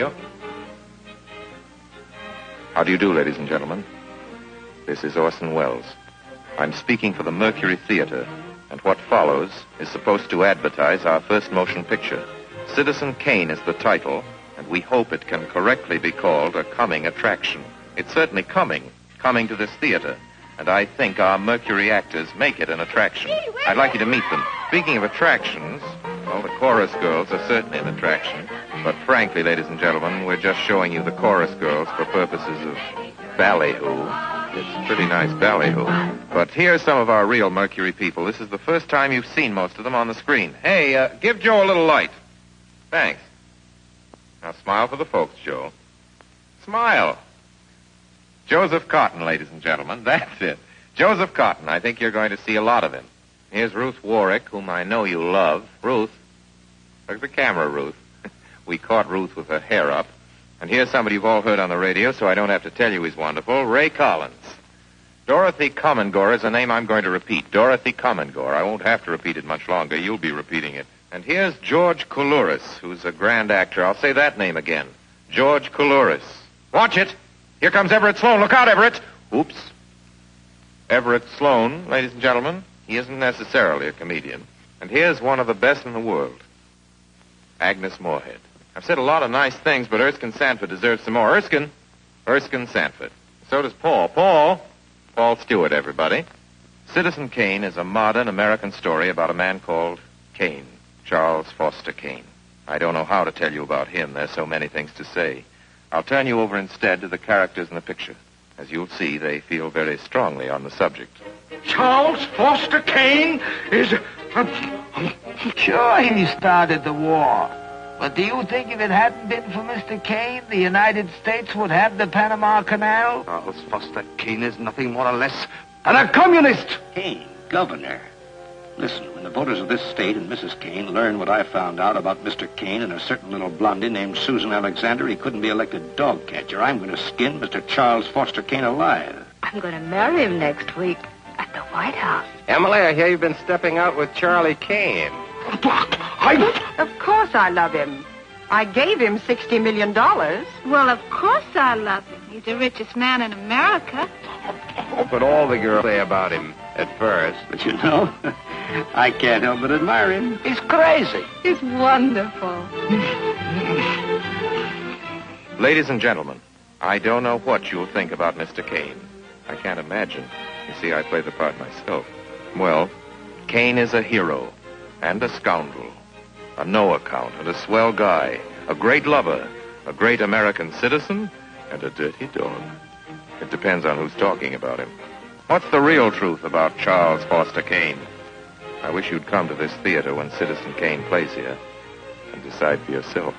you. How do you do, ladies and gentlemen? This is Orson Welles. I'm speaking for the Mercury Theater, and what follows is supposed to advertise our first motion picture. Citizen Kane is the title, and we hope it can correctly be called a coming attraction. It's certainly coming to this theater, and I think our Mercury actors make it an attraction. I'd like you to meet them. Speaking of attractions, well, the chorus girls are certainly an attraction, but frankly, ladies and gentlemen, we're just showing you the chorus girls for purposes of ballyhoo. It's pretty nice ballyhoo. But here's some of our real Mercury people. This is the first time you've seen most of them on the screen. Hey, give Joe a little light. Thanks. Now smile for the folks, Joe. Smile. Joseph Cotton, ladies and gentlemen. That's it. Joseph Cotton. I think you're going to see a lot of him. Here's Ruth Warwick, whom I know you love. Ruth. Look at the camera, Ruth. We caught Ruth with her hair up. And here's somebody you've all heard on the radio, so I don't have to tell you he's wonderful. Ray Collins. Dorothy Commongore is a name I'm going to repeat. Dorothy Commongore. I won't have to repeat it much longer. You'll be repeating it. And here's George Coulouris, who's a grand actor. I'll say that name again. George Coulouris. Watch it. Here comes Everett Sloane. Look out, Everett. Oops. Everett Sloane, ladies and gentlemen, he isn't necessarily a comedian. And here's one of the best in the world. Agnes Moorehead. I've said a lot of nice things, but Erskine Sanford deserves some more. Erskine Sanford. So does Paul. Paul Stewart, everybody. Citizen Kane is a modern American story about a man called Kane, Charles Foster Kane. I don't know how to tell you about him. There's so many things to say. I'll turn you over instead to the characters in the picture. As you'll see, they feel very strongly on the subject. Charles Foster Kane is... Sure, he started the war. But do you think if it hadn't been for Mr. Kane, the United States would have the Panama Canal? Charles Foster Kane is nothing more or less than a communist. Kane, governor. Listen, when the voters of this state and Mrs. Kane learn what I found out about Mr. Kane and a certain little blondie named Susan Alexander, he couldn't be elected dog catcher. I'm going to skin Mr. Charles Foster Kane alive. I'm going to marry him next week at the White House. Emily, I hear you've been stepping out with Charlie Kane. Of course I love him. I gave him $60 million. Well, of course I love him. He's the richest man in America. But all the girls say about him at first. But you know, I can't help but admire him. He's crazy. He's wonderful. Ladies and gentlemen, I don't know what you'll think about Mr. Kane. I can't imagine. You see, I play the part myself. Well, Kane is a hero and a scoundrel, a no-account and a swell guy, a great lover, a great American citizen, and a dirty dog. It depends on who's talking about him. What's the real truth about Charles Foster Kane? I wish you'd come to this theater when Citizen Kane plays here and decide for yourself.